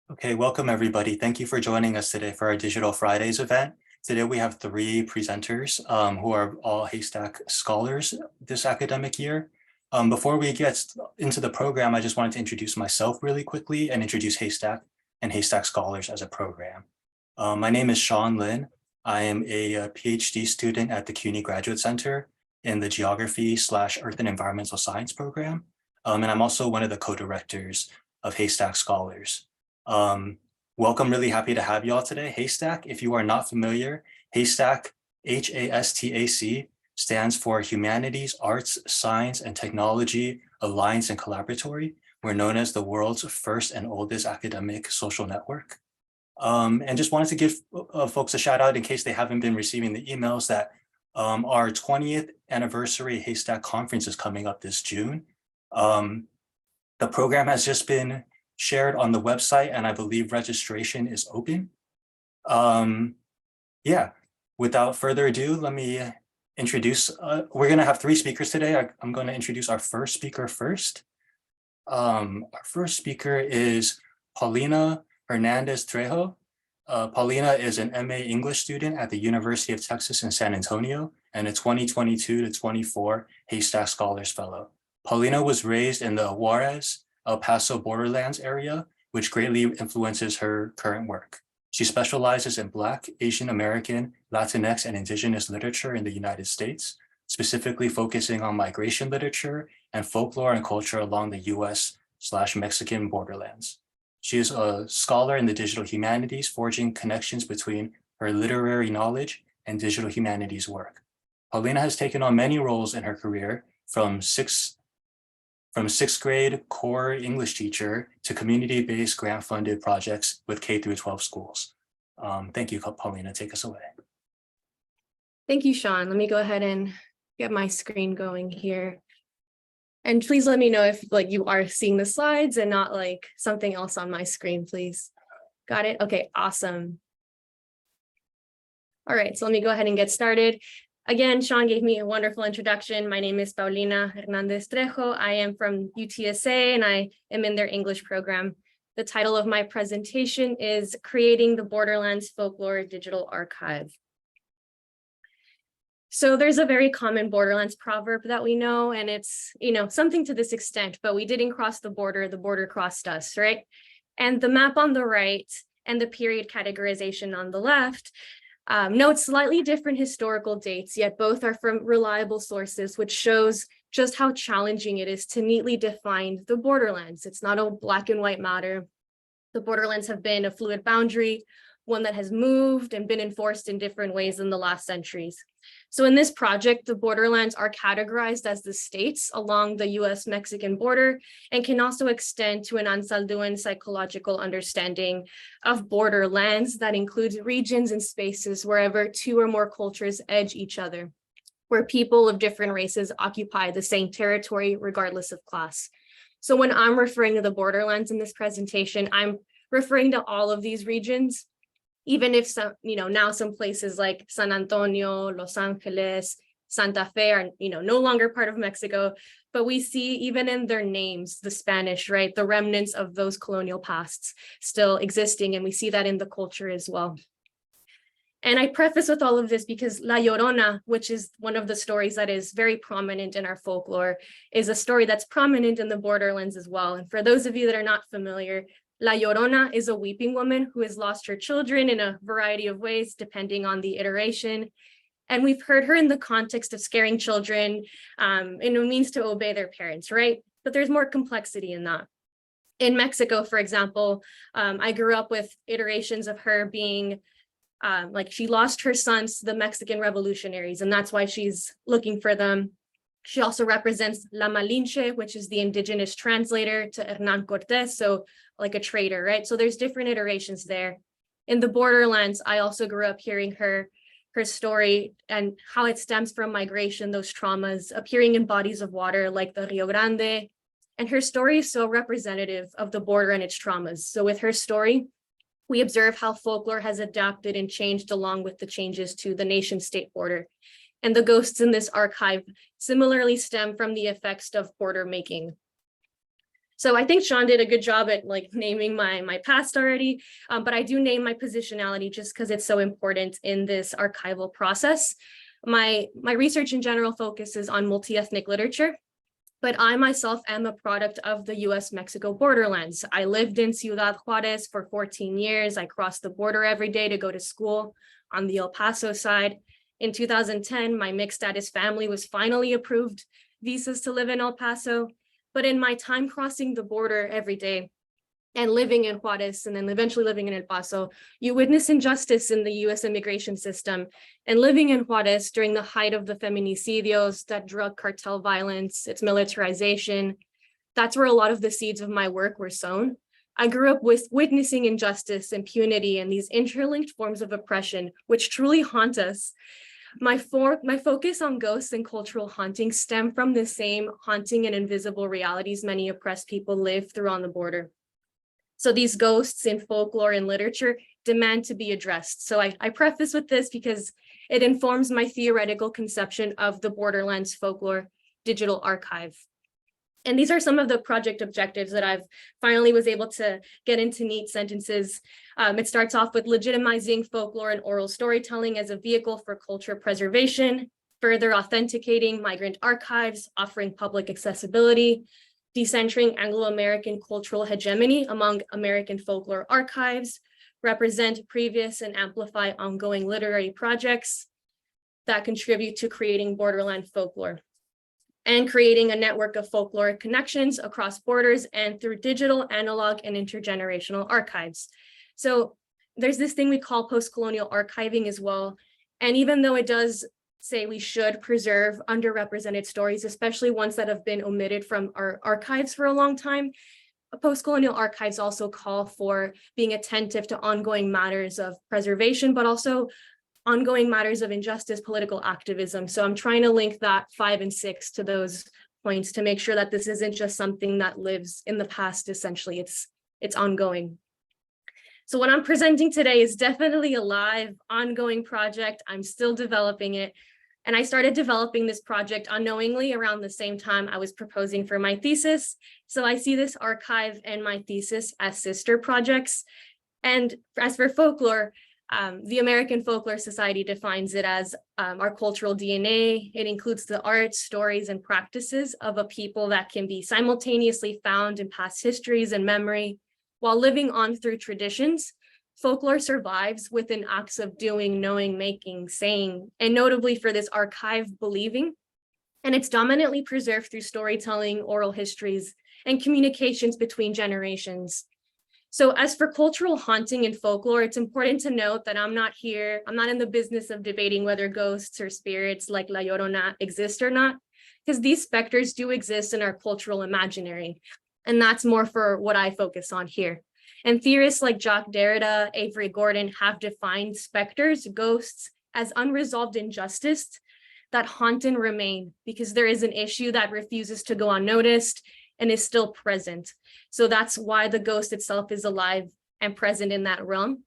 Okay, welcome everybody. Thank you for joining us today for our Digital Fridays event. Today we have three presenters who are all HASTAC scholars this academic year. Before we get into the program, I just wanted to introduce myself really quickly and introduce HASTAC and HASTAC scholars as a program. My name is Sean Lin. I am a PhD student at the CUNY Graduate Center in the Geography/Earth and Environmental Science program. And I'm also one of the co-directors of HASTAC Scholars. Welcome, really happy to have you all today. HASTAC, if you are not familiar, HASTAC, HASTAC, stands for Humanities, Arts, Science, and Technology Alliance and Collaboratory. We're known as the world's first and oldest academic social network. And just wanted to give folks a shout out in case they haven't been receiving the emails that our 20th anniversary HASTAC conference is coming up this June. The program has just been shared on the website, and I believe registration is open. Yeah, without further ado, let me introduce, we're gonna have three speakers today. I'm gonna introduce our first speaker first. Our first speaker is Paulina Hernández-Trejo. Paulina is an MA English student at the University of Texas in San Antonio and a 2022 to 24 HASTAC Scholars Fellow. Paulina was raised in the Juarez, El Paso Borderlands area, which greatly influences her current work. She specializes in Black, Asian American, Latinx, and Indigenous literature in the United States, specifically focusing on migration literature and folklore and culture along the US/Mexican borderlands. She is a scholar in the digital humanities, forging connections between her literary knowledge and digital humanities work. Paulina has taken on many roles in her career, from sixth grade core English teacher to community-based grant-funded projects with K through 12 schools. Thank you, Paulina. Take us away. Thank you, Sean. Let me go ahead and get my screen going here. And please let me know if you are seeing the slides and not something else on my screen, please. Got it? Okay, awesome. All right, so let me go ahead and get started. Again, Sean gave me a wonderful introduction. My name is Paulina Hernández-Trejo. I am from UTSA and I am in their English program. The title of my presentation is Creating the Borderlands Folklore Digital Archive. So there's a very common Borderlands proverb that we know, and it's, something to this extent, but we didn't cross the border crossed us, right? And the map on the right and the period categorization on the left note slightly different historical dates, yet both are from reliable sources, which shows just how challenging it is to neatly define the borderlands. It's not a black and white matter. The borderlands have been a fluid boundary, one that has moved and been enforced in different ways in the last centuries. So in this project, the borderlands are categorized as the states along the US-Mexican border and can also extend to an Anzaldúan psychological understanding of borderlands that includes regions and spaces wherever two or more cultures edge each other, where people of different races occupy the same territory regardless of class. So when I'm referring to the borderlands in this presentation, I'm referring to all of these regions, even if some, now some places like San Antonio, Los Angeles, Santa Fe are, no longer part of Mexico, but we see even in their names, the Spanish, right? The remnants of those colonial pasts still existing. And we see that in the culture as well. And I preface with all of this because La Llorona, which is one of the stories that is very prominent in our folklore, is a story that's prominent in the borderlands as well. And for those of you that are not familiar, La Llorona is a weeping woman who has lost her children in a variety of ways, depending on the iteration. And we've heard her in the context of scaring children in a means to obey their parents, right? But there's more complexity in that. In Mexico, for example, I grew up with iterations of her being she lost her sons to the Mexican revolutionaries, and that's why she's looking for them. She also represents La Malinche, which is the indigenous translator to Hernán Cortés, so like a traitor, right? So there's different iterations there. In the borderlands, I also grew up hearing her story and how it stems from migration, those traumas appearing in bodies of water like the Rio Grande. And her story is so representative of the border and its traumas. So with her story, we observe how folklore has adapted and changed along with the changes to the nation-state border. And the ghosts in this archive similarly stem from the effects of border making. So I think Sean did a good job at like naming my past already, but I do name my positionality just because it's so important in this archival process. My research in general focuses on multi-ethnic literature, but I myself am a product of the US-Mexico borderlands. I lived in Ciudad Juarez for 14 years. I crossed the border every day to go to school on the El Paso side. In 2010, my mixed status family was finally approved visas to live in El Paso. But in my time crossing the border every day and living in Juarez and then eventually living in El Paso, you witness injustice in the US immigration system. And living in Juarez during the height of the feminicidios, that drug cartel violence, its militarization, that's where a lot of the seeds of my work were sown. I grew up with witnessing injustice, impunity, and these interlinked forms of oppression, which truly haunt us. My focus on ghosts and cultural hauntings stem from the same haunting and invisible realities many oppressed people live through on the border. So these ghosts in folklore and literature demand to be addressed. So I preface with this because it informs my theoretical conception of the Borderlands Folklore Digital Archive. And these are some of the project objectives that I've finally was able to get into neat sentences. It starts off with legitimizing folklore and oral storytelling as a vehicle for culture preservation, further authenticating migrant archives, offering public accessibility, decentering Anglo-American cultural hegemony among American folklore archives, represent previous and amplify ongoing literary projects that contribute to creating borderland folklore, and creating a network of folkloric connections across borders and through digital, analog, and intergenerational archives. So there's this thing we call post-colonial archiving as well. And even though it does say we should preserve underrepresented stories, especially ones that have been omitted from our archives for a long time, post-colonial archives also call for being attentive to ongoing matters of preservation, but also ongoing matters of injustice, political activism. So I'm trying to link that 5 and 6 to those points to make sure that this isn't just something that lives in the past, essentially, it's ongoing. So what I'm presenting today is definitely a live, ongoing project. I'm still developing it. And I started developing this project unknowingly around the same time I was proposing for my thesis. So I see this archive and my thesis as sister projects. And as for folklore, the American Folklore Society defines it as our cultural DNA. It includes the art, stories, and practices of a people that can be simultaneously found in past histories and memory. While living on through traditions, folklore survives within acts of doing, knowing, making, saying, and notably for this archive, believing. And it's dominantly preserved through storytelling, oral histories, and communications between generations. So as for cultural haunting and folklore, it's important to note that I'm not in the business of debating whether ghosts or spirits like La Llorona exist or not, because these specters do exist in our cultural imaginary. And that's more for what I focus on here. And theorists like Jacques Derrida, Avery Gordon have defined specters, ghosts, as unresolved injustice that haunt and remain because there is an issue that refuses to go unnoticed and is still present. So that's why the ghost itself is alive and present in that realm.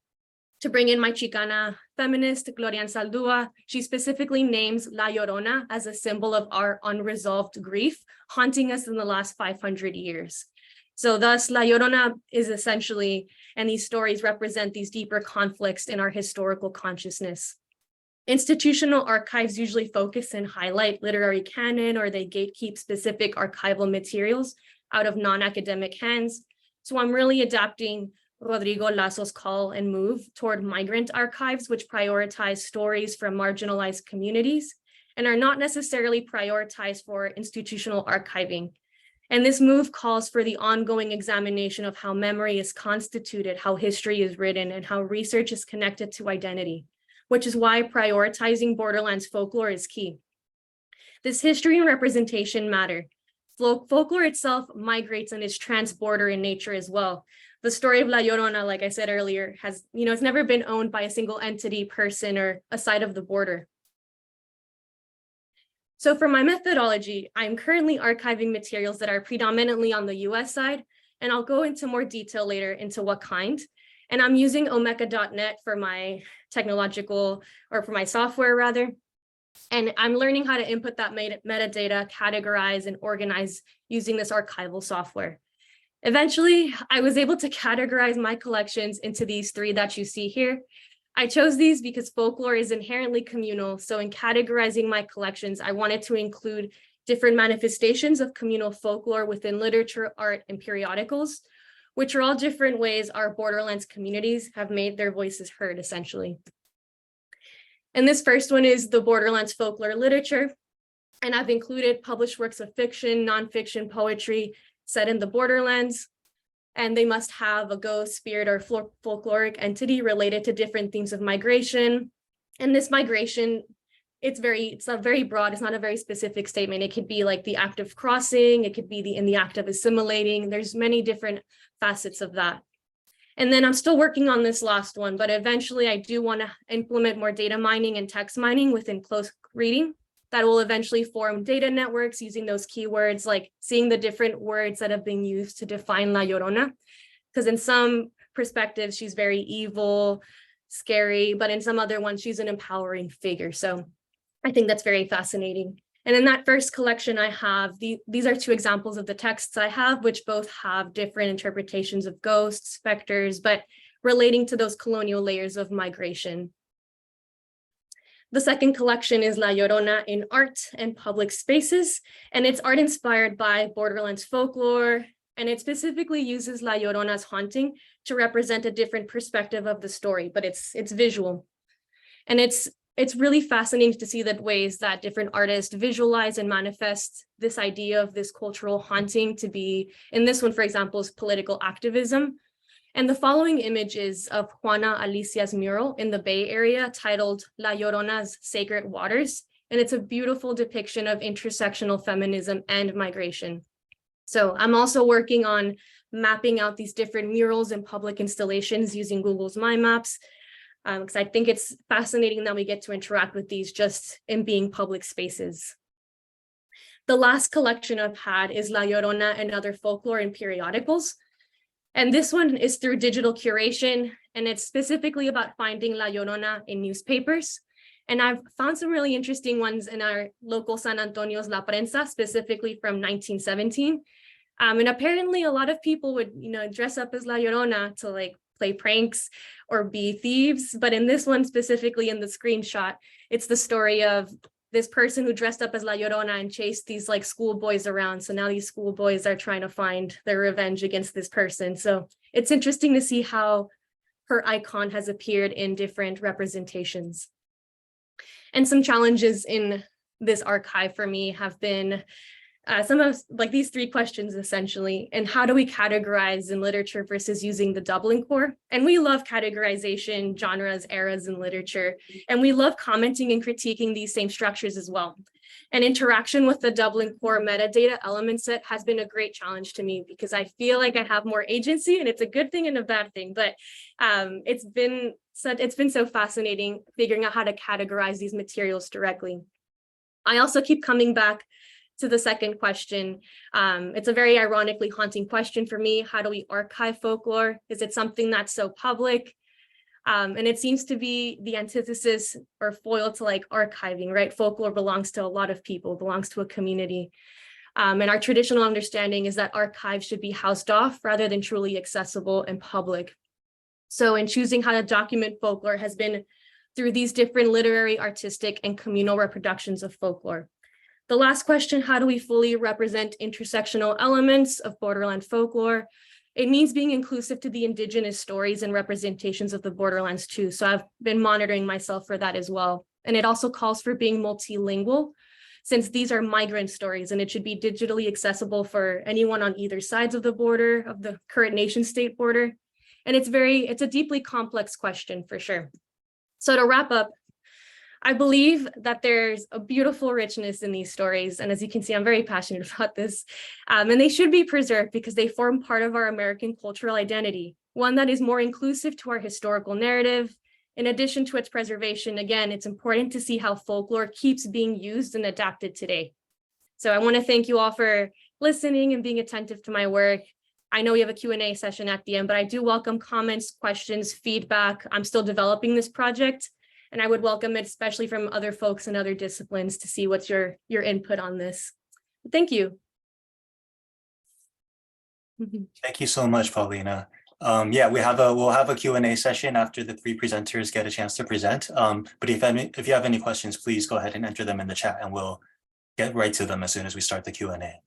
To bring in my Chicana feminist, Gloria Anzaldúan, she specifically names La Llorona as a symbol of our unresolved grief, haunting us in the last 500 years. So thus, La Llorona is essentially, and these stories represent these deeper conflicts in our historical consciousness. Institutional archives usually focus and highlight literary canon, or they gatekeep specific archival materials out of non-academic hands. So I'm really adapting Rodrigo Lazo's call and move toward migrant archives, which prioritize stories from marginalized communities and are not necessarily prioritized for institutional archiving. And this move calls for the ongoing examination of how memory is constituted, how history is written, and how research is connected to identity, which is why prioritizing Borderlands folklore is key. This history and representation matter. Folklore itself migrates and is trans-border in nature as well. The story of La Llorona, like I said earlier, it's never been owned by a single entity, person, or a side of the border. So for my methodology, I'm currently archiving materials that are predominantly on the US side, and I'll go into more detail later into what kind. And I'm using omeka.net for my technological, or for my software rather. And I'm learning how to input that metadata, categorize, and organize using this archival software. Eventually, I was able to categorize my collections into these three that you see here. I chose these because folklore is inherently communal. So in categorizing my collections, I wanted to include different manifestations of communal folklore within literature, art, and periodicals, which are all different ways our Borderlands communities have made their voices heard, essentially. And this first one is the Borderlands folklore literature. And I've included published works of fiction, nonfiction, poetry set in the Borderlands. And they must have a ghost, spirit, or folkloric entity related to different themes of migration. And this migration, it's not very broad. It's not a very specific statement. It could be like the act of crossing. It could be in the act of assimilating. There's many different facets of that. And then I'm still working on this last one, but eventually I do want to implement more data mining and text mining within close reading that will eventually form data networks using those keywords, like seeing the different words that have been used to define La Llorona. Because in some perspectives, she's very evil, scary, but in some other ones, she's an empowering figure. So I think that's very fascinating. And in that first collection I have, these are two examples of the texts I have, which both have different interpretations of ghosts, specters, but relating to those colonial layers of migration. The second collection is La Llorona in art and public spaces, and it's art inspired by Borderlands folklore, and it specifically uses La Llorona's haunting to represent a different perspective of the story, but it's visual. And it's really fascinating to see the ways that different artists visualize and manifest this idea of this cultural haunting to be, in this one, for example, is political activism. And the following image is of Juana Alicia's mural in the Bay Area titled La Llorona's Sacred Waters. And it's a beautiful depiction of intersectional feminism and migration. So I'm also working on mapping out these different murals and public installations using Google's My Maps, because I think it's fascinating that we get to interact with these just in being public spaces. The last collection I've had is La Llorona and other folklore and periodicals. And this one is through digital curation, and it's specifically about finding La Llorona in newspapers. And I've found some really interesting ones in our local San Antonio's La Prensa, specifically from 1917. And apparently a lot of people would, dress up as La Llorona to like play pranks or be thieves. But in this one, specifically in the screenshot, it's the story of this person who dressed up as La Llorona and chased these like schoolboys around. So now these schoolboys are trying to find their revenge against this person. So it's interesting to see how her icon has appeared in different representations. And some challenges in this archive for me have been some of like these three questions essentially, and how do we categorize in literature versus using the Dublin core? And we love categorization, genres, eras in literature, and we love commenting and critiquing these same structures as well. And interaction with the Dublin core metadata element set has been a great challenge to me because I feel like I have more agency, and it's a good thing and a bad thing, but it's been so fascinating figuring out how to categorize these materials directly. I also keep coming back to the second question. It's a very ironically haunting question for me. How do we archive folklore? Is it something that's so public? And it seems to be the antithesis or foil to like archiving, right? Folklore belongs to a lot of people, belongs to a community. And our traditional understanding is that archives should be housed off rather than truly accessible and public. So in choosing how to document folklore has been through these different literary, artistic, and communal reproductions of folklore. The last question, how do we fully represent intersectional elements of Borderland folklore? It means being inclusive to the indigenous stories and representations of the Borderlands too. So I've been monitoring myself for that as well. And it also calls for being multilingual, since these are migrant stories and it should be digitally accessible for anyone on either sides of the border, of the current nation state border. And it's a deeply complex question for sure. So to wrap up, I believe that there's a beautiful richness in these stories. And as you can see, I'm very passionate about this. And they should be preserved because they form part of our American cultural identity, one that is more inclusive to our historical narrative. In addition to its preservation, again, it's important to see how folklore keeps being used and adapted today. So I want to thank you all for listening and being attentive to my work. I know we have a Q&A session at the end, but I do welcome comments, questions, feedback. I'm still developing this project. And I would welcome it, especially from other folks in other disciplines, to see what's your input on this. Thank you. Thank you so much, Paulina. Yeah, we'll have a Q&A session after the three presenters get a chance to present. But if you have any questions, please go ahead and enter them in the chat and we'll get right to them as soon as we start the Q&A.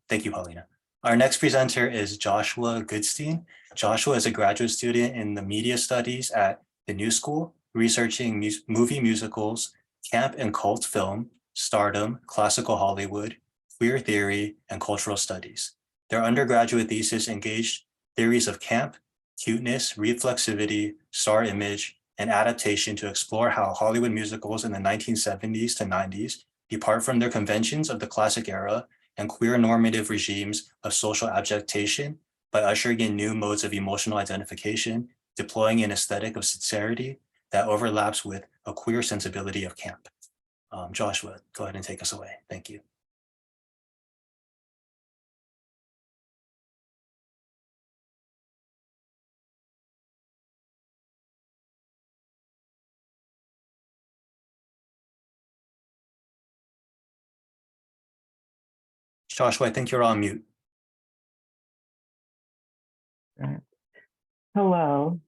Thank you, Paulina. Our next presenter is Joshua Goldstein. Joshua is a graduate student in the media studies at the New School, researching movie musicals, camp and cult film, stardom, classical Hollywood, queer theory, and cultural studies. Their undergraduate thesis engaged theories of camp, cuteness, reflexivity, star image, and adaptation to explore how Hollywood musicals in the 1970s to 90s depart from their conventions of the classic era and queer normative regimes of social abjectation by ushering in new modes of emotional identification, deploying an aesthetic of sincerity that overlaps with a queer sensibility of camp. Joshua, go ahead and take us away. Thank you. Joshua, I think you're on mute. Hello.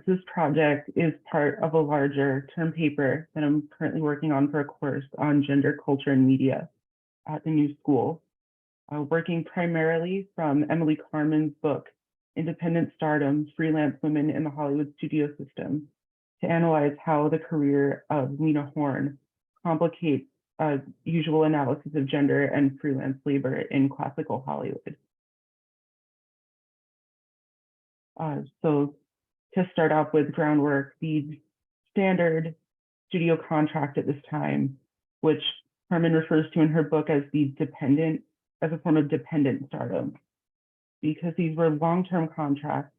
This project is part of a larger term paper that I'm currently working on for a course on gender, culture, and media at the New School, working primarily from Emily Carmen's book, Independent Stardom, Freelance Women in the Hollywood Studio System, to analyze how the career of Lena Horne complicates usual analysis of gender and freelance labor in classical Hollywood. So to start off with groundwork, the standard studio contract at this time, which Carmen refers to in her book as a form of dependent stardom, because these were long-term contracts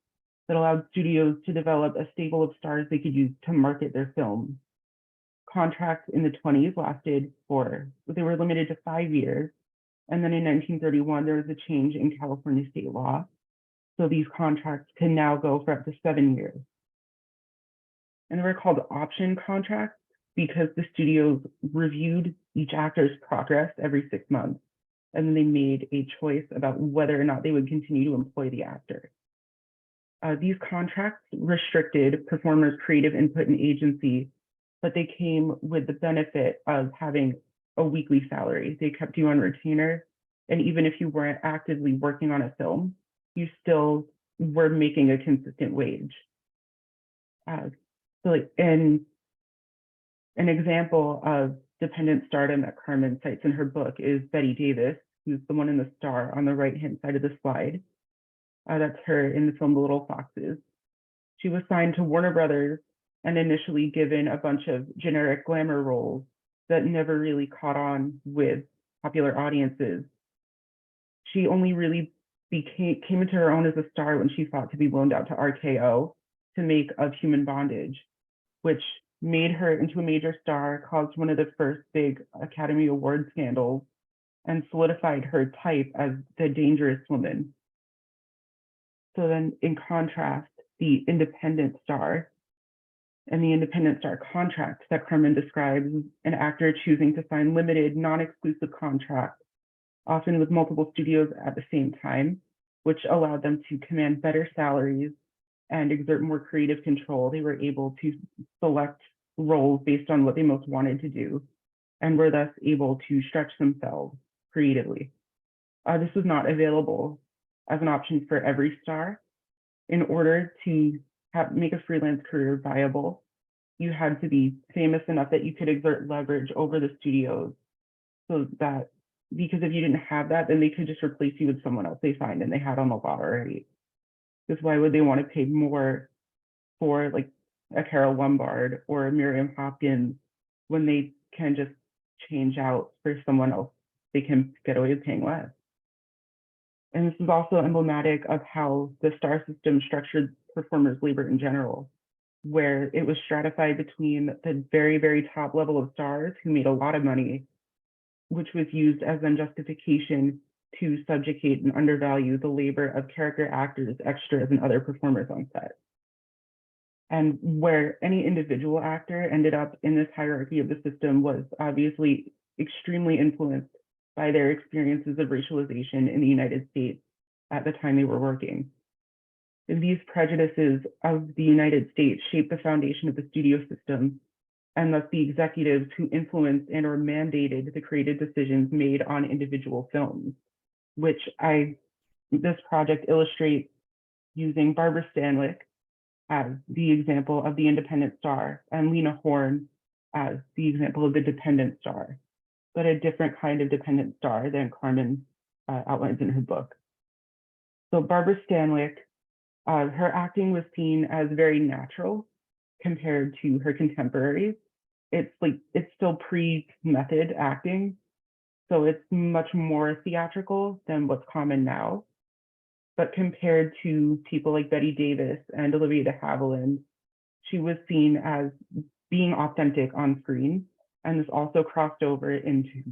that allowed studios to develop a stable of stars they could use to market their films. Contracts in the 20s they were limited to 5 years. And then in 1931, there was a change in California state law. So these contracts can now go for up to 7 years. And they were called option contracts because the studios reviewed each actor's progress every 6 months. And then they made a choice about whether or not they would continue to employ the actor. These contracts restricted performers' creative input and agency, but they came with the benefit of having a weekly salary. They kept you on retainer. And even if you weren't actively working on a film, you still were making a consistent wage. An example of dependent stardom that Carmen cites in her book is Betty Davis, who's the one in the star on the right-hand side of the slide. That's her in the film The Little Foxes. She was signed to Warner Brothers and initially given a bunch of generic glamour roles that never really caught on with popular audiences. She only really came into her own as a star when she fought to be loaned out to RKO to make Of Human Bondage, which made her into a major star, caused one of the first big Academy Award scandals, and solidified her type as the dangerous woman. So then in contrast, the independent star and the independent star contract that Carmen describes, an actor choosing to sign limited, non-exclusive contracts, often with multiple studios at the same time, which allowed them to command better salaries and exert more creative control. They were able to select roles based on what they most wanted to do, and were thus able to stretch themselves creatively. This was not available as an option for every star. In order to make a freelance career viable, you had to be famous enough that you could exert leverage over the studios, so that, because if you didn't have that, then they could just replace you with someone else they find and they had on the lot already. Because why would they want to pay more for like a Carol Lombard or a Miriam Hopkins when they can just change out for someone else they can get away with paying less? And this is also emblematic of how the star system structured performers' labor in general, where it was stratified between the very, very top level of stars who made a lot of money, which was used as a justification to subjugate and undervalue the labor of character actors, extras, and other performers on set. And where any individual actor ended up in this hierarchy of the system was obviously extremely influenced by their experiences of racialization in the United States at the time they were working. These prejudices of the United States shaped the foundation of the studio system, and thus the executives who influenced and or mandated the creative decisions made on individual films, which this project illustrates using Barbara Stanwyck as the example of the independent star and Lena Horne as the example of the dependent star, but a different kind of dependent star than Carmen outlines in her book. So Barbara Stanwyck, her acting was seen as very natural compared to her contemporaries. It's still pre-method acting, so it's much more theatrical than what's common now. But compared to people like Bette Davis and Olivia de Havilland, she was seen as being authentic on screen, and this also crossed over into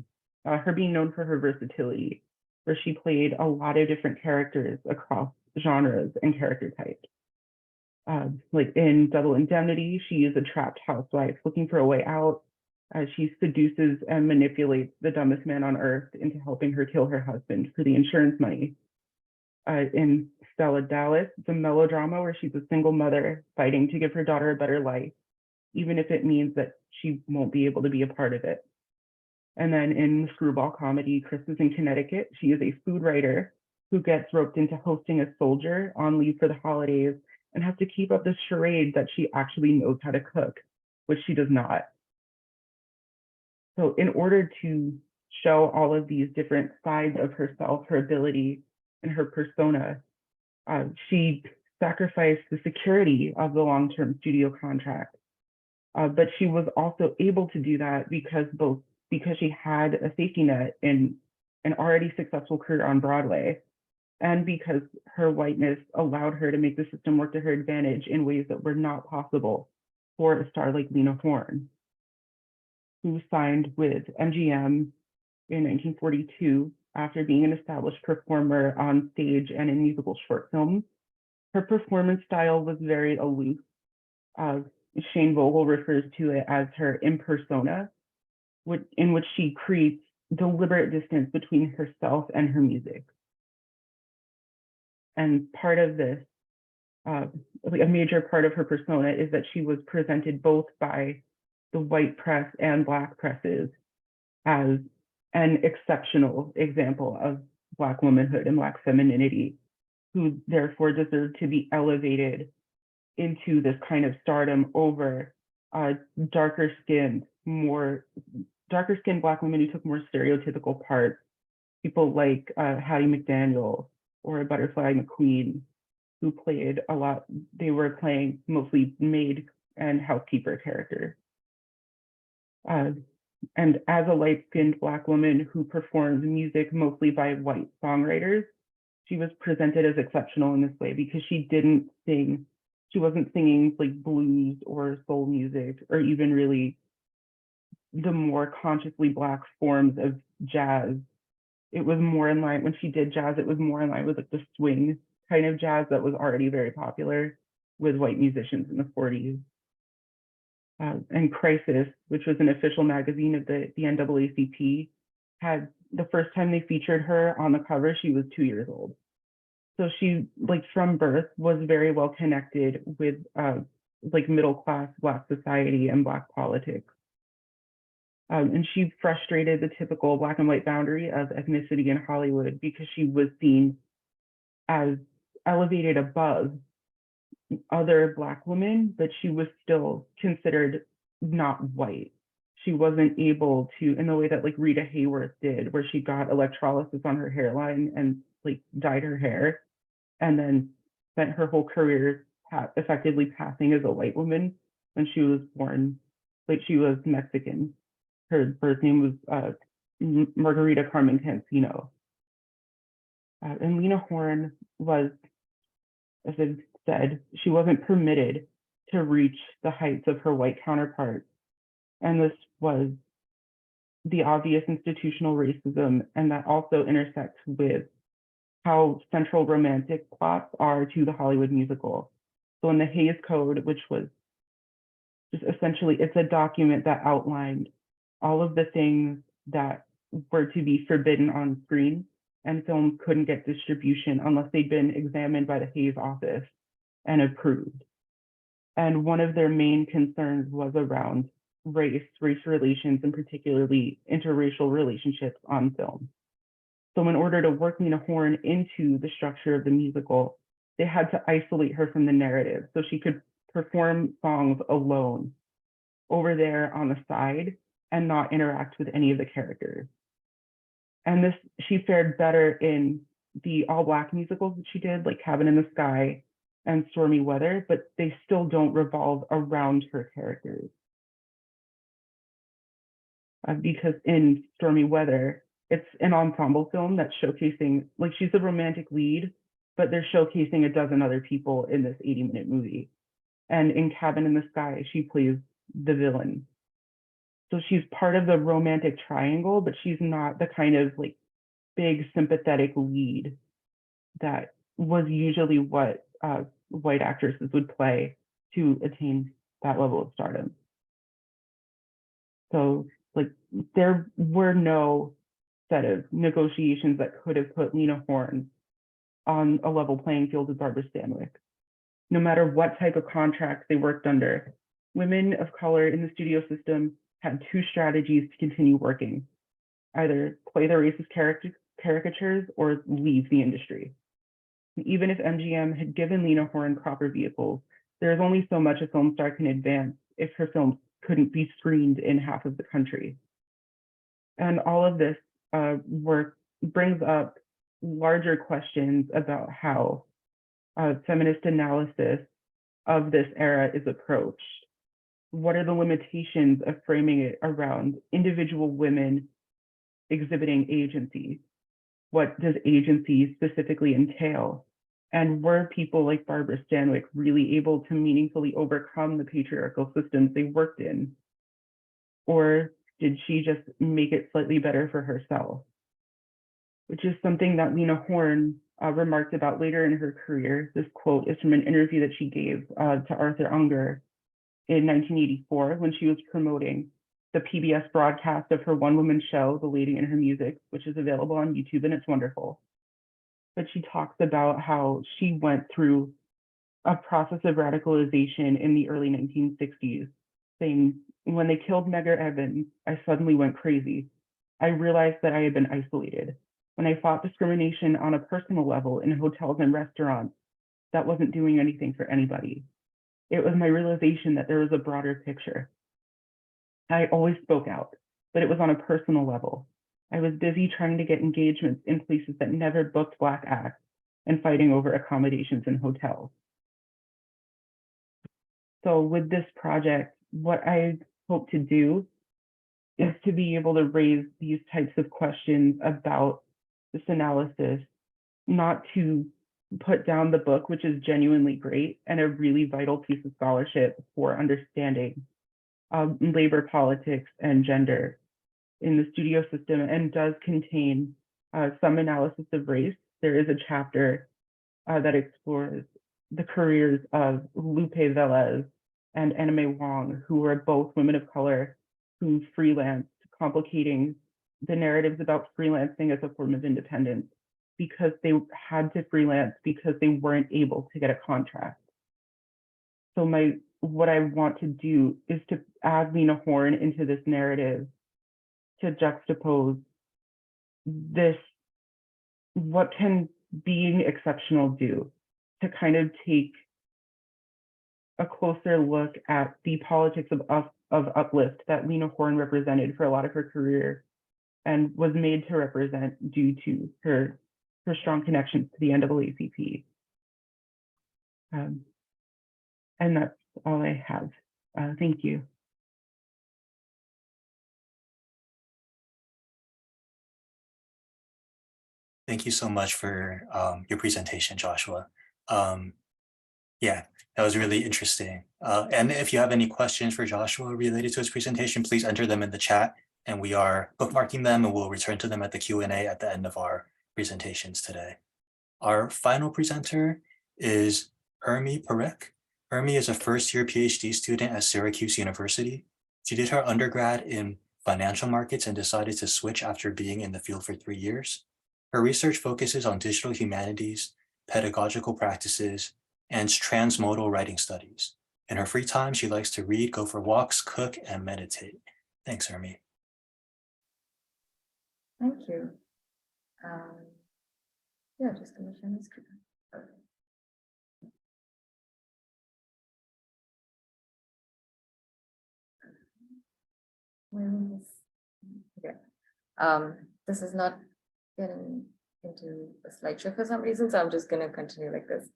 her being known for her versatility, where she played a lot of different characters across genres and character types. Like in Double Indemnity, she is a trapped housewife looking for a way out. She seduces and manipulates the dumbest man on earth into helping her kill her husband for the insurance money. In Stella Dallas, it's a melodrama where she's a single mother fighting to give her daughter a better life, even if it means that she won't be able to be a part of it. And then in the screwball comedy, Christmas in Connecticut, she is a food writer who gets roped into hosting a soldier on leave for the holidays and has to keep up this charade that she actually knows how to cook, which she does not. So in order to show all of these different sides of herself, her ability, and her persona, she sacrificed the security of the long-term studio contract. But she was also able to do that because she had a safety net in an already successful career on Broadway, and because her whiteness allowed her to make the system work to her advantage in ways that were not possible for a star like Lena Horne, who signed with MGM in 1942 after being an established performer on stage and in musical short films. Her performance style was very aloof. Shane Vogel refers to it as her impersona, in which she creates deliberate distance between herself and her music. And part of this, a major part of her persona is that she was presented both by the white press and Black presses as an exceptional example of Black womanhood and Black femininity, who therefore deserved to be elevated into this kind of stardom over darker-skinned Black women who took more stereotypical parts, people like Hattie McDaniel or Butterfly McQueen, who played a lot. They were playing mostly maid and housekeeper characters. And as a light-skinned Black woman who performed music mostly by white songwriters, she was presented as exceptional in this way because she wasn't singing like blues or soul music or even really the more consciously Black forms of jazz. It was more in line, when she did jazz, it was more in line with like the swing kind of jazz that was already very popular with white musicians in the 40s. And Crisis, which was an official magazine of the NAACP, had the first time they featured her on the cover, she was 2 years old. So she, like from birth, was very well connected with like middle-class Black society and Black politics. And she frustrated the typical Black and white boundary of ethnicity in Hollywood because she was seen as elevated above other Black women, but she was still considered not white. She wasn't able to, in the way that like Rita Hayworth did, where she got electrolysis on her hairline and like dyed her hair, and then spent her whole career effectively passing as a white woman when she was born. Like she was Mexican. Her birth name was Margarita Carmen Cancino. And Lena Horne was, as I said, she wasn't permitted to reach the heights of her white counterparts. And this was the obvious institutional racism, and that also intersects with how central romantic plots are to the Hollywood musical. So in the Hays Code, which was just essentially, it's a document that outlined all of the things that were to be forbidden on screen, and films couldn't get distribution unless they'd been examined by the Hays office and approved. And one of their main concerns was around race relations, and particularly interracial relationships on film. So in order to work Lena Horne into the structure of the musical, they had to isolate her from the narrative so she could perform songs alone over there on the side and not interact with any of the characters. And this, she fared better in the all-Black musicals that she did, like Cabin in the Sky and Stormy Weather, but they still don't revolve around her characters. Because in Stormy Weather, it's an ensemble film that's showcasing, like, she's the romantic lead, but they're showcasing a dozen other people in this 80-minute movie. And in Cabin in the Sky, she plays the villain. So she's part of the romantic triangle, but she's not the kind of like big sympathetic lead that was usually what white actresses would play to attain that level of stardom. So like there were no set of negotiations that could have put Lena Horne on a level playing field with Barbara Stanwyck. No matter what type of contracts they worked under, women of color in the studio system had two strategies to continue working: either play their racist caricatures or leave the industry. And even if MGM had given Lena Horne proper vehicles, there's only so much a film star can advance if her films couldn't be screened in half of the country. And all of this work brings up larger questions about how feminist analysis of this era is approached. What are the limitations of framing it around individual women exhibiting agency? What does agency specifically entail? And were people like Barbara Stanwyck really able to meaningfully overcome the patriarchal systems they worked in? Or did she just make it slightly better for herself? Which is something that Lena Horne remarked about later in her career. This quote is from an interview that she gave to Arthur Unger in 1984 when she was promoting the PBS broadcast of her one-woman show, The Lady and Her Music, which is available on YouTube, and it's wonderful. But she talks about how she went through a process of radicalization in the early 1960s, saying, when they killed Medgar Evans, I suddenly went crazy. I realized that I had been isolated. When I fought discrimination on a personal level in hotels and restaurants, that wasn't doing anything for anybody. It was my realization that there was a broader picture. I always spoke out, but it was on a personal level. I was busy trying to get engagements in places that never booked Black acts and fighting over accommodations in hotels. So with this project, what I hope to do is to be able to raise these types of questions about this analysis, not to put down the book, which is genuinely great and a really vital piece of scholarship for understanding labor politics and gender in the studio system, and does contain some analysis of race. There is a chapter that explores the careers of Lupe Velez and Anna Mae Wong, who are both women of color who freelanced, complicating the narratives about freelancing as a form of independence, because they had to freelance because they weren't able to get a contract. So what I want to do is to add Lena Horne into this narrative to juxtapose this, what can being exceptional do, to kind of take a closer look at the politics of uplift that Lena Horne represented for a lot of her career and was made to represent due to her strong connections to the NAACP. And that's all I have. Thank you. Thank you so much for your presentation, Joshua. Yeah, that was really interesting. And if you have any questions for Joshua related to his presentation, please enter them in the chat, and we are bookmarking them, and we'll return to them at the Q&A at the end of our presentations today. Our final presenter is Urmi Parekh. Urmi is a first-year PhD student at Syracuse University. She did her undergrad in financial markets and decided to switch after being in the field for 3 years. Her research focuses on digital humanities, pedagogical practices, and transmodal writing studies. In her free time, she likes to read, go for walks, cook, and meditate. Thanks, Urmi. Thank you. Yeah, just gonna share the screen. Okay. Okay. This is not getting into a slideshow for some reason, so I'm just gonna continue like this.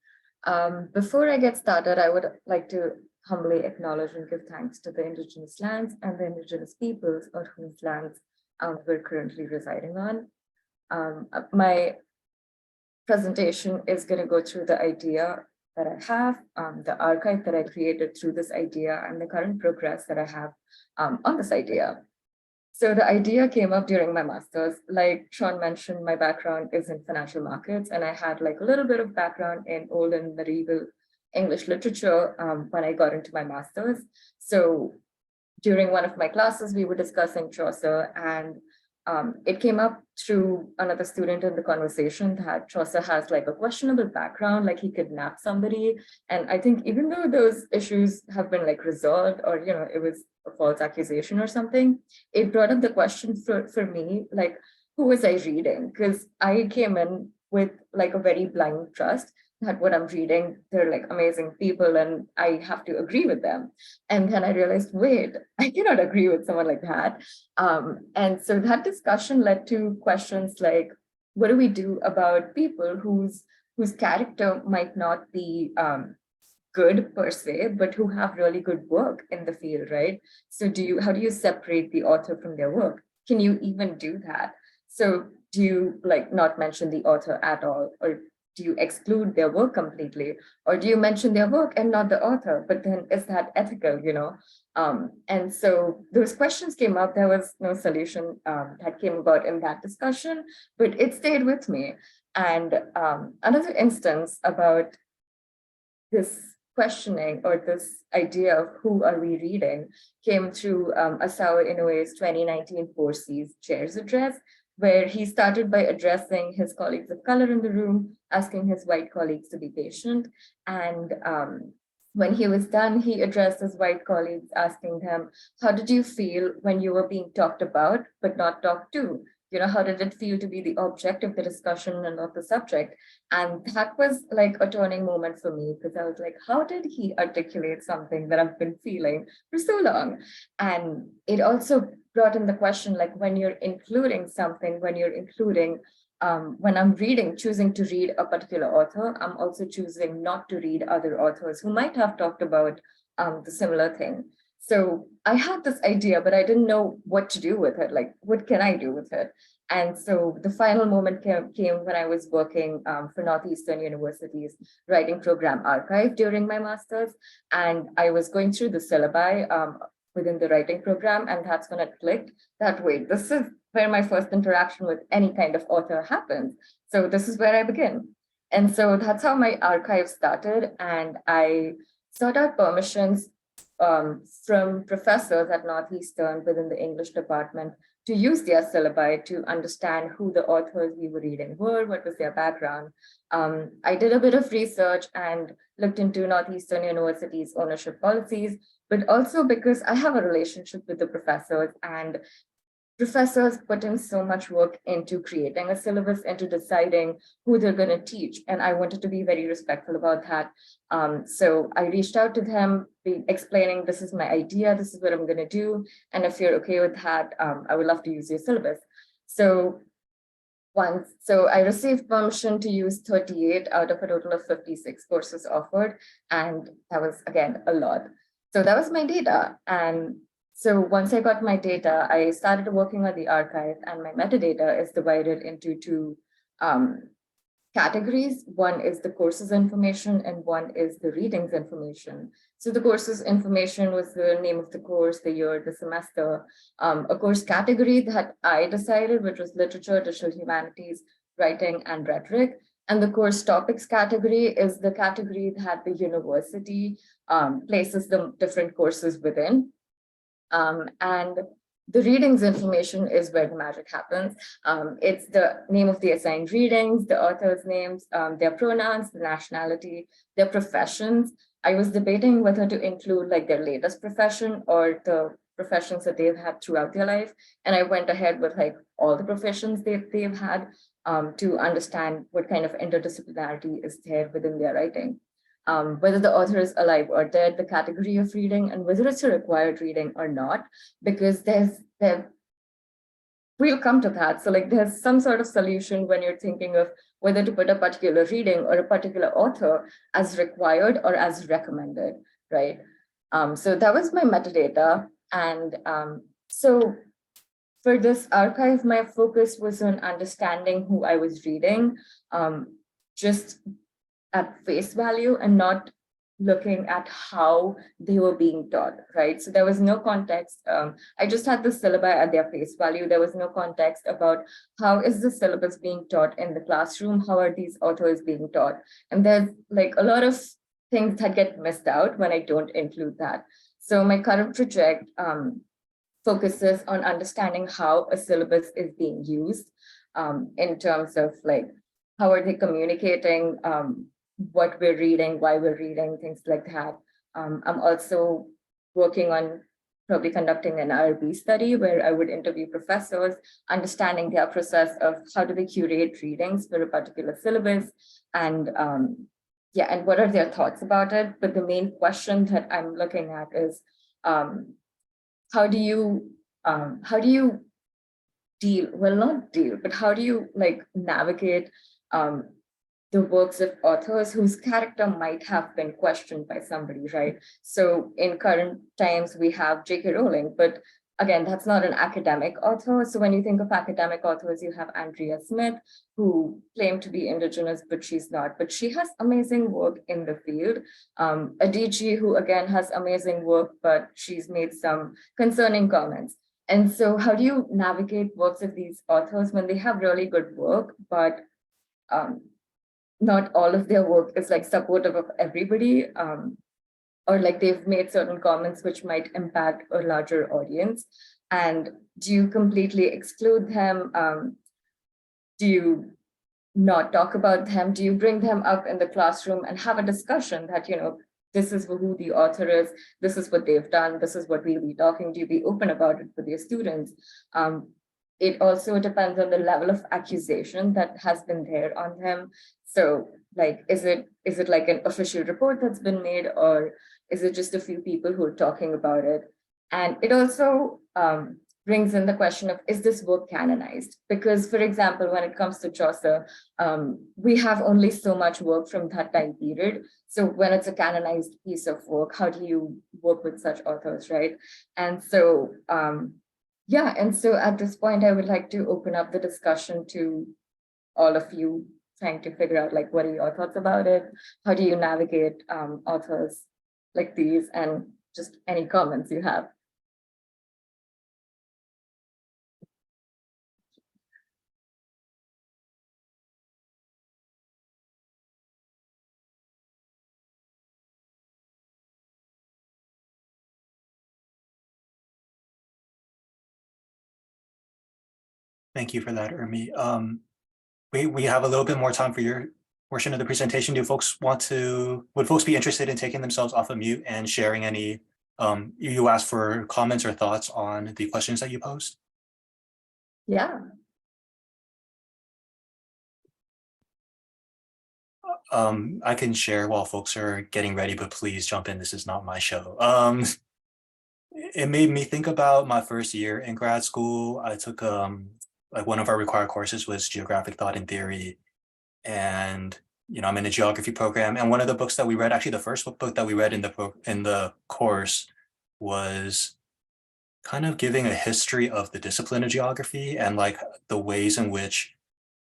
Before I get started, I would like to humbly acknowledge and give thanks to the indigenous lands and the indigenous peoples on whose lands we're currently residing on. My presentation is going to go through the idea that I have, the archive that I created through this idea, and the current progress that I have on this idea. So the idea came up during my master's. Like Sean mentioned, my background is in financial markets, and I had like a little bit of background in old and medieval English literature when I got into my master's. So during one of my classes, we were discussing Chaucer, and it came up through another student in the conversation that Chaucer has like a questionable background, like he kidnapped somebody. And I think even though those issues have been like resolved, or, you know, it was a false accusation or something, it brought up the question for me, like, who was I reading? Because I came in with like a very blind trust that what I'm reading, they're like amazing people and I have to agree with them. And then I realized, wait, I cannot agree with someone like that. And so that discussion led to questions like, what do we do about people whose character might not be good per se, but who have really good work in the field, right? So how do you separate the author from their work? Can you even do that? So do you like not mention the author at all? Or do you exclude their work completely? Or do you mention their work and not the author? But then is that ethical, you know? And so those questions came up. There was no solution that came about in that discussion, but it stayed with me. And another instance about this questioning or this idea of who are we reading came through Asao Inoue's 2019 Four Cs Chair's address, where he started by addressing his colleagues of color in the room, asking his white colleagues to be patient. And when he was done, he addressed his white colleagues, asking them, how did you feel when you were being talked about, but not talked to? You know, how did it feel to be the object of the discussion and not the subject? And that was like a turning moment for me, because I was like, how did he articulate something that I've been feeling for so long? And it also brought in the question, like when you're including something, when I'm choosing to read a particular author, I'm also choosing not to read other authors who might have talked about the similar thing. So I had this idea, but I didn't know what to do with it. Like, what can I do with it? And so the final moment came when I was working for Northeastern University's writing program archive during my master's. And I was going through the syllabi within the writing program. And that's when it clicked that, wait, this is where my first interaction with any kind of author happens. So this is where I begin. And so that's how my archive started. And I sought out permissions from professors at Northeastern within the English department to use their syllabi to understand who the authors we were reading were, what was their background. I did a bit of research and looked into Northeastern University's ownership policies, but also because I have a relationship with the professors, and professors put in so much work into creating a syllabus, into deciding who they're going to teach. And I wanted to be very respectful about that. So I reached out to them, explaining, this is my idea, this is what I'm going to do. And if you're okay with that, I would love to use your syllabus. So I received permission to use 38 out of a total of 56 courses offered. And that was, again, a lot. So that was my data. And so once I got my data, I started working on the archive, and my metadata is divided into two categories. One is the courses information and one is the readings information. So the courses information was the name of the course, the year, the semester, a course category that I decided, which was literature, digital humanities, writing, and rhetoric. And the course topics category is the category that the university places the different courses within. And the readings information is where the magic happens. It's the name of the assigned readings, the author's names, their pronouns, the nationality, their professions. I was debating whether to include like their latest profession or the professions that they've had throughout their life. And I went ahead with like all the professions they've had to understand what kind of interdisciplinarity is there within their writing. Whether the author is alive or dead, the category of reading, and whether it's a required reading or not, because we'll come to that. So like there's some sort of solution when you're thinking of whether to put a particular reading or a particular author as required or as recommended, right? So that was my metadata. And so for this archive, my focus was on understanding who I was reading, just at face value and not looking at how they were being taught, right? So there was no context. I just had the syllabi at their face value. There was no context about how is the syllabus being taught in the classroom? How are these authors being taught? And there's like a lot of things that get missed out when I don't include that. So my current project focuses on understanding how a syllabus is being used in terms of like, how are they communicating what we're reading, why we're reading, things like that. I'm also working on probably conducting an IRB study where I would interview professors, understanding their process of how do they curate readings for a particular syllabus, and yeah, and what are their thoughts about it. But the main question that I'm looking at is how do you deal, well, not deal, but how do you like navigate the works of authors whose character might have been questioned by somebody, right? So in current times, we have J.K. Rowling, but again, that's not an academic author. So when you think of academic authors, you have Andrea Smith, who claimed to be Indigenous, but she's not. But she has amazing work in the field. Adichie, who again has amazing work, but she's made some concerning comments. And so how do you navigate works of these authors when they have really good work, but not all of their work is like supportive of everybody, or like they've made certain comments which might impact a larger audience? And do you completely exclude them? Do you not talk about them? Do you bring them up in the classroom and have a discussion that, you know, this is who the author is, this is what they've done, this is what we'll be talking, do you be open about it with your students? It also depends on the level of accusation that has been there on them. So like, is it like an official report that's been made, or is it just a few people who are talking about it? And it also brings in the question of, is this work canonized? Because for example, when it comes to Chaucer, we have only so much work from that time period. So when it's a canonized piece of work, how do you work with such authors, right? And so, yeah, and so at this point, I would like to open up the discussion to all of you, trying to figure out like, what are your thoughts about it? How do you navigate authors like these, and just any comments you have? Thank you for that, Urmi. We have a little bit more time for your portion of the presentation. Would folks be interested in taking themselves off of mute and sharing any, you asked for comments or thoughts on the questions that you posed? Yeah. I can share while folks are getting ready, but please jump in. This is not my show. It made me think about my first year in grad school. I took like one of our required courses was geographic thought and theory, and you know, I'm in a geography program. And one of the books that we read, actually the first book that we read in the course, was kind of giving a history of the discipline of geography and like the ways in which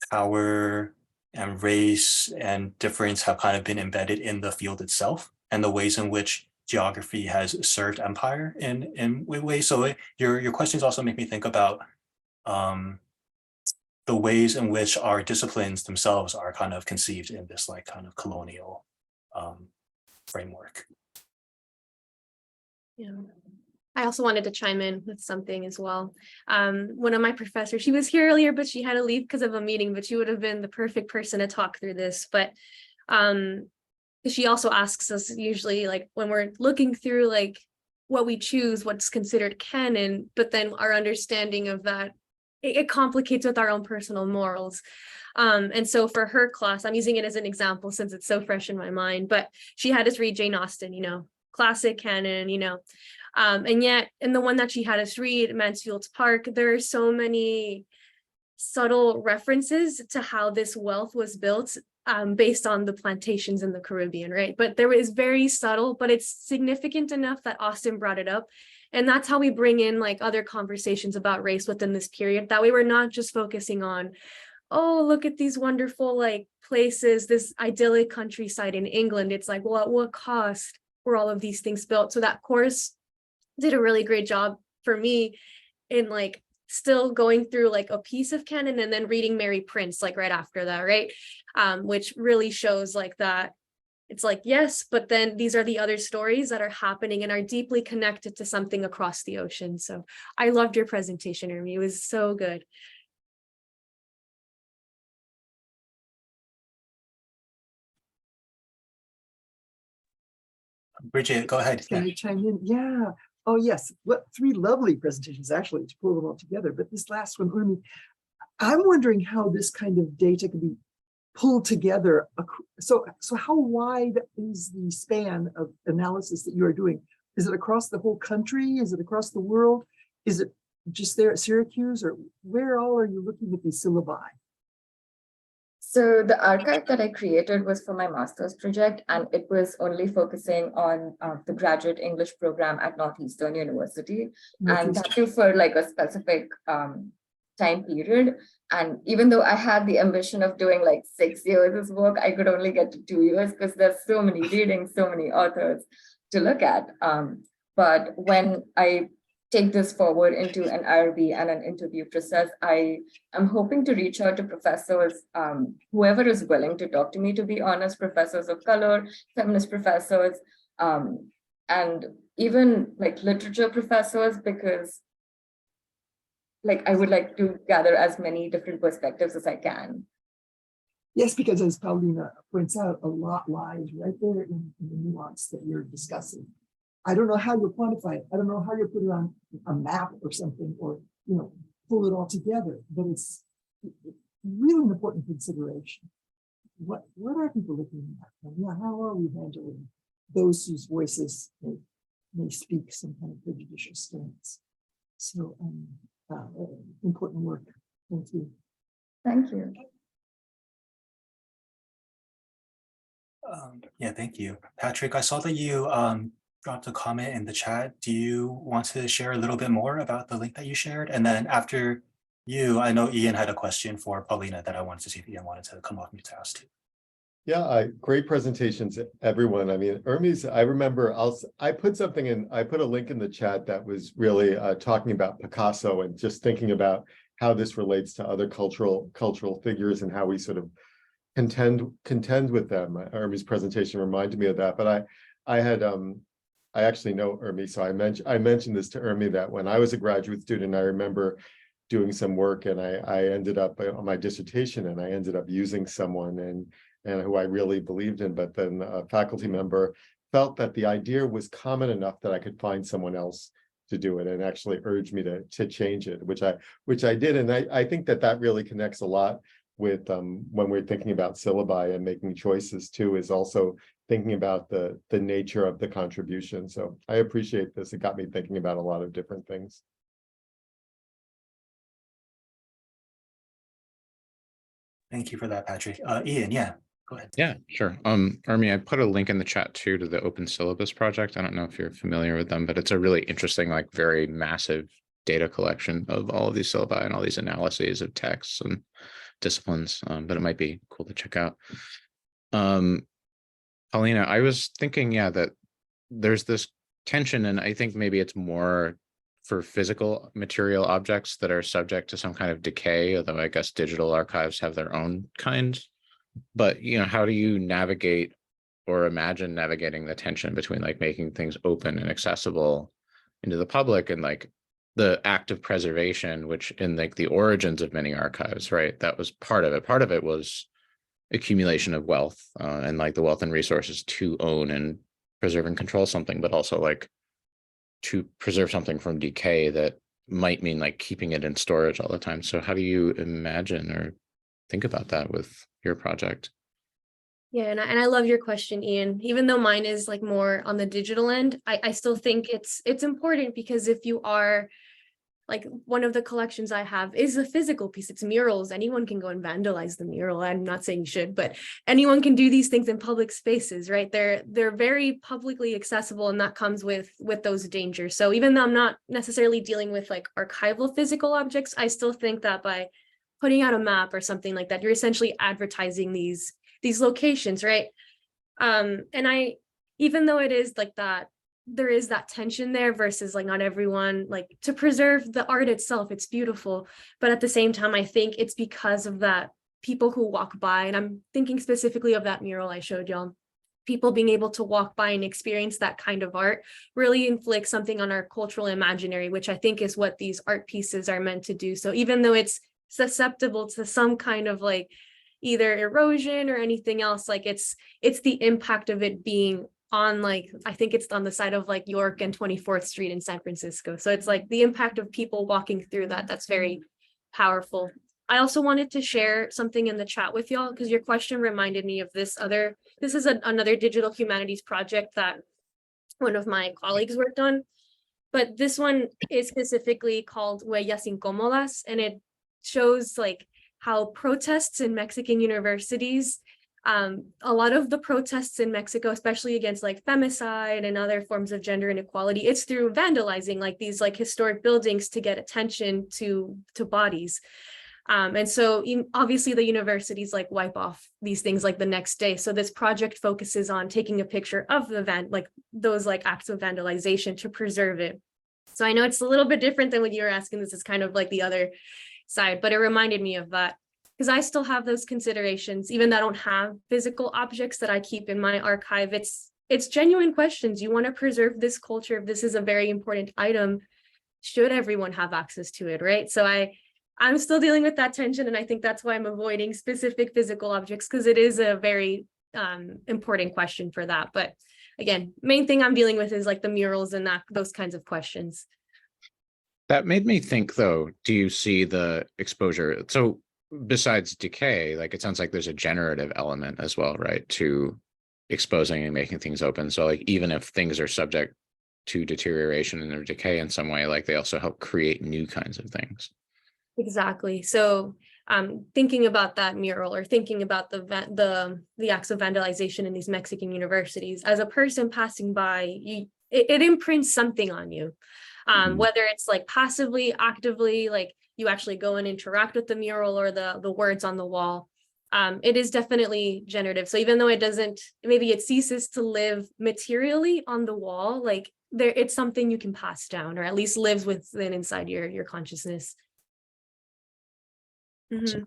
power and race and difference have kind of been embedded in the field itself, and the ways in which geography has served empire in ways. So your questions also make me think about the ways in which our disciplines themselves are kind of conceived in this like kind of colonial framework. Yeah. I also wanted to chime in with something as well. One of my professors, she was here earlier, but she had to leave because of a meeting, but she would have been the perfect person to talk through this. But she also asks us usually, like, when we're looking through like what we choose, what's considered canon, but then our understanding of that, it complicates with our own personal morals. And so for her class, I'm using it as an example since it's so fresh in my mind, but she had us read Jane Austen, classic canon, and yet in the one that she had us read, Mansfield's Park, there are so many subtle references to how this wealth was built based on the plantations in the Caribbean, right? But there is very subtle, but it's significant enough that Austen brought it up. And that's how we bring in like other conversations about race within this period. That way we're not just focusing on, oh, look at these wonderful like places, this idyllic countryside in England. It's like, well, at what cost were all of these things built? So that course did a really great job for me in like still going through like a piece of canon and then reading Mary Prince like right after that, right? Which really shows like that it's like, yes, but then these are the other stories that are happening and are deeply connected to something across the ocean. So I loved your presentation, Urmi. It was so good. Bridget, go ahead. Can I chime in? Yeah. Oh, yes. What three lovely presentations, actually, to pull them all together. But this last one, Urmi, I'm wondering how this kind of data can be pulled together. So how wide is the span of analysis that you are doing? Is it across the whole country? Is it across the world? Is it just there at Syracuse? Or where all are you looking at these syllabi? So the archive that I created was for my master's project, and it was only focusing on the graduate English program at Northeastern University, and that too for like a specific time period. And even though I had the ambition of doing like 6 years of work, I could only get to 2 years because there's so many readings, so many authors to look at. But when I take this forward into an IRB and an interview process, I am hoping to reach out to professors, whoever is willing to talk to me, to be honest, professors of color, feminist professors, and even like literature professors, because like I would like to gather as many different perspectives as I can. Yes, because as Paulina points out, a lot lies right there in the nuance that you're discussing. I don't know how you'll quantify it. I don't know how you'll put it on a map or something, or pull it all together. But it's really an important consideration. What are people looking at? And how are we handling those whose voices may speak some kind of prejudicial stance? So important work. Thank you. Thank you. Yeah, thank you. Patrick, I saw that you dropped a comment in the chat. Do you want to share a little bit more about the link that you shared? And then after you, I know Ian had a question for Paulina that I wanted to see if Ian wanted to come off mute to ask too. Yeah, great presentations, everyone. I mean, Urmi's, I remember I put a link in the chat that was really talking about Picasso and just thinking about how this relates to other cultural figures and how we sort of contend with them. Urmi's presentation reminded me of that, but I actually know Urmi, so I mentioned this to Urmi that when I was a graduate student, I remember doing some work and I ended up on my dissertation and I ended up using someone and who I really believed in, but then a faculty member felt that the idea was common enough that I could find someone else to do it and actually urged me to change it, which I did. And I think that really connects a lot with when we're thinking about syllabi and making choices too, is also thinking about the nature of the contribution. So I appreciate this. It got me thinking about a lot of different things. Thank you for that, Patrick. Ian, yeah, go ahead. Yeah, sure. Urmi, I put a link in the chat too to the Open Syllabus project. I don't know if you're familiar with them, but it's a really interesting, like very massive data collection of all of these syllabi and all these analyses of texts and disciplines, but it might be cool to check out. Paulina, I was thinking, that there's this tension, and I think maybe it's more for physical material objects that are subject to some kind of decay, although I guess digital archives have their own kind. But, how do you navigate or imagine navigating the tension between like making things open and accessible into the public, and like the act of preservation, which in like the origins of many archives, right? That was part of it. Part of it was accumulation of wealth and like the wealth and resources to own and preserve and control something, but also like to preserve something from decay that might mean like keeping it in storage all the time. So how do you imagine or think about that with your project? Yeah, and I love your question, Ian. Even though mine is like more on the digital end, I still think it's important, because if you are like, one of the collections I have is a physical piece. It's murals. Anyone can go and vandalize the mural. I'm not saying you should, but anyone can do these things in public spaces, right? They're very publicly accessible, and that comes with those dangers. So even though I'm not necessarily dealing with like archival physical objects, I still think that by putting out a map or something like that, you're essentially advertising these locations, right? And even though it is like that, there is that tension there versus like not everyone, like, to preserve the art itself, it's beautiful, but at the same time I think it's because of that people who walk by, and I'm thinking specifically of that mural I showed y'all, people being able to walk by and experience that kind of art really inflicts something on our cultural imaginary, which I think is what these art pieces are meant to do. So even though it's susceptible to some kind of like either erosion or anything else, like it's the impact of it being on, like, I think it's on the side of like York and 24th Street in San Francisco. So it's like the impact of people walking through that's very powerful. I also wanted to share something in the chat with y'all, because your question reminded me of this is another digital humanities project that one of my colleagues worked on. But this one is specifically called Huellas Incómodas, and it shows like how protests in Mexican universities, a lot of the protests in Mexico, especially against like femicide and other forms of gender inequality, it's through vandalizing like these like historic buildings to get attention to bodies. And so obviously the universities like wipe off these things like the next day. So this project focuses on taking a picture of the those like acts of vandalization to preserve it. So I know it's a little bit different than what you were asking. This is kind of like the other side, but it reminded me of that, because I still have those considerations, even though I don't have physical objects that I keep in my archive. It's genuine questions. You want to preserve this culture. If this is a very important item, should everyone have access to it, right? So I'm still dealing with that tension, and I think that's why I'm avoiding specific physical objects, because it is a very important question for that. But again, main thing I'm dealing with is like the murals and those kinds of questions. That made me think though, do you see the exposure? So besides decay, like it sounds like there's a generative element as well, right? To exposing and making things open. So like even if things are subject to deterioration and or decay in some way, like they also help create new kinds of things. Exactly. So thinking about that mural, or thinking about the acts of vandalization in these Mexican universities, as a person passing by, it imprints something on you. Whether it's like passively, actively, like you actually go and interact with the mural or the words on the wall. It is definitely generative. So even though maybe it ceases to live materially on the wall, like it's something you can pass down, or at least lives within inside your consciousness. Awesome.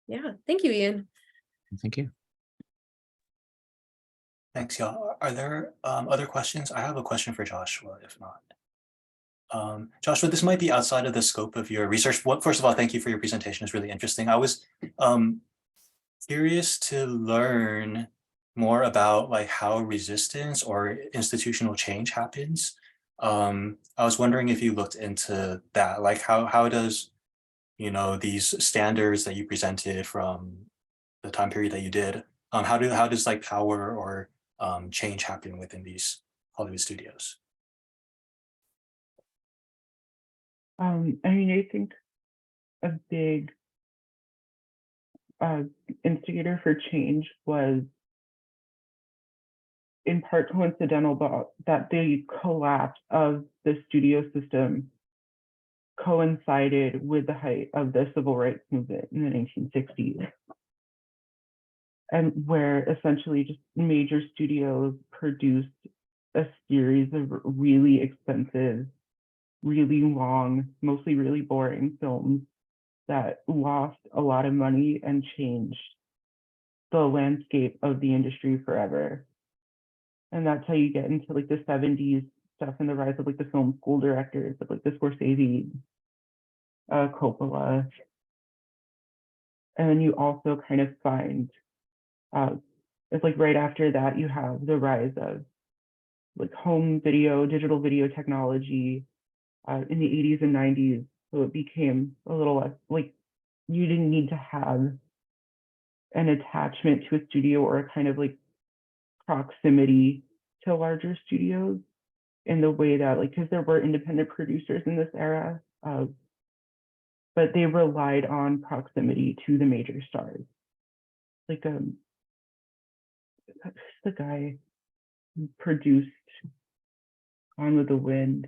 Yeah, thank you, Ian. Thank you. Thanks, y'all. Are there other questions? I have a question for Joshua, if not. Joshua, this might be outside of the scope of your research. First of all, thank you for your presentation. It's really interesting. I was curious to learn more about like how resistance or institutional change happens. I was wondering if you looked into that, like how does, these standards that you presented from the time period that you did, how does like power or change happen within these Hollywood studios? I think a big instigator for change was in part coincidental, but that the collapse of the studio system coincided with the height of the civil rights movement in the 1960s. And where essentially just major studios produced a series of really expensive, really long, mostly really boring films that lost a lot of money and changed the landscape of the industry forever. And that's how you get into like the 70s stuff in the rise of like the film school directors of like the Scorsese, Coppola. And then you also kind of find, it's like right after that, you have the rise of like home video, digital video technology in the 80s and 90s. So it became a little less like you didn't need to have an attachment to a studio or a kind of like proximity to larger studios in the way that like, because there were independent producers in this era, but they relied on proximity to the major stars. Like the guy who produced Gone with the Wind.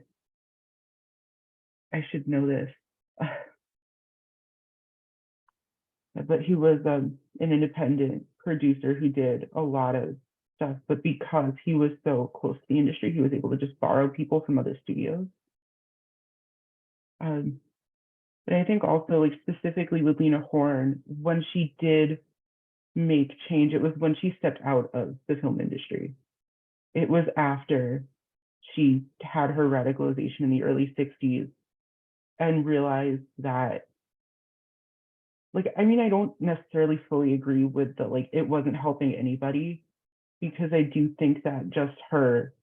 I should know this. But he was an independent producer who did a lot of stuff, but because he was so close to the industry, he was able to just borrow people from other studios. But I think also like specifically with Lena Horne, when she did make change, it was when she stepped out of the film industry. It was after she had her radicalization in the early 60s and realized that, like, I mean, I don't necessarily fully agree with the, like, it wasn't helping anybody, because I do think that just her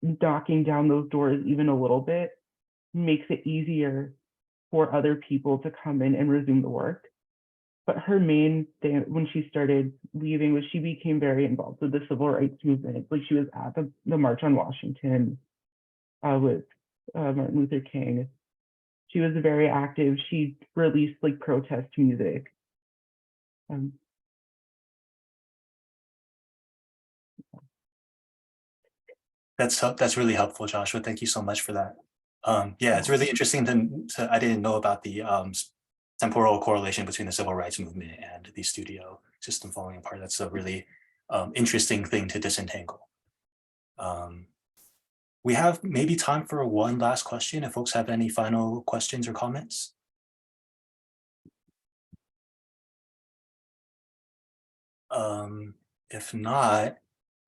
knocking down those doors even a little bit makes it easier for other people to come in and resume the work. But her main thing when she started leaving was she became very involved with the civil rights movement. Like she was at the March on Washington with Martin Luther King. She was very active. She released like protest music. That's really helpful, Joshua. Thank you so much for that. Yeah, it's really interesting to I didn't know about the temporal correlation between the civil rights movement and the studio system falling apart. That's a really interesting thing to disentangle. We have maybe time for one last question if folks have any final questions or comments. If not,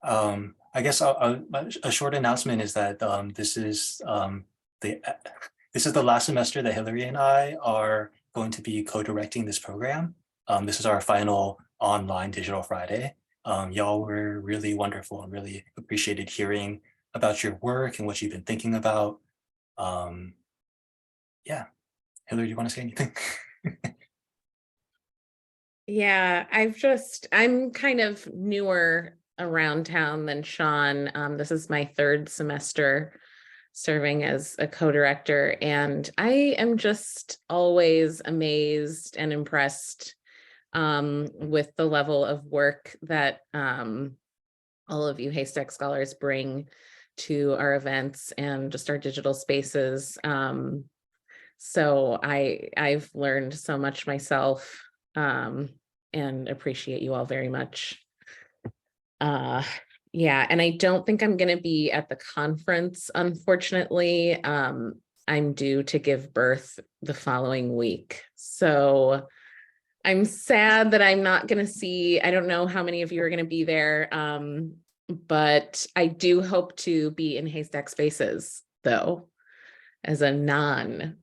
I guess a short announcement is that this is the last semester that Hillary and I are going to be co-directing this program. This is our final online Digital Friday. Y'all were really wonderful and really appreciated hearing about your work and what you've been thinking about. Yeah, Hillary, do you want to say anything? Yeah, I'm kind of newer around town than Sean. This is my third semester serving as a co-director, and I am just always amazed and impressed with the level of work that all of you HASTAC scholars bring to our events and just our digital spaces. So I've learned so much myself and appreciate you all very much. Yeah, and I don't think I'm going to be at the conference, unfortunately. I'm due to give birth the following week. So I'm sad that I'm not going to see, I don't know how many of you are going to be there, but I do hope to be in HASTAC spaces, though, as a non-co-director.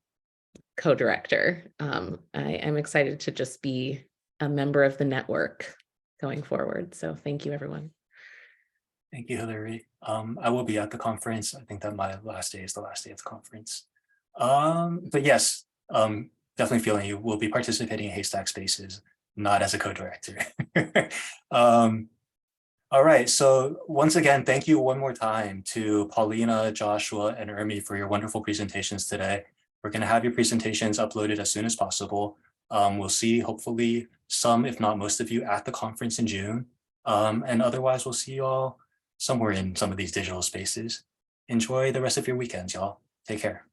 I am excited to just be a member of the network going forward. So thank you, everyone. Thank you, Hillary. I will be at the conference. I think that my last day is the last day of the conference. But yes, definitely feeling you will be participating in HASTAC spaces, not as a co-director. All right, so once again, thank you one more time to Paulina, Joshua, and Urmi for your wonderful presentations today. We're going to have your presentations uploaded as soon as possible. We'll see hopefully some, if not most of you, at the conference in June. And otherwise, we'll see you all somewhere in some of these digital spaces. Enjoy the rest of your weekends, y'all. Take care.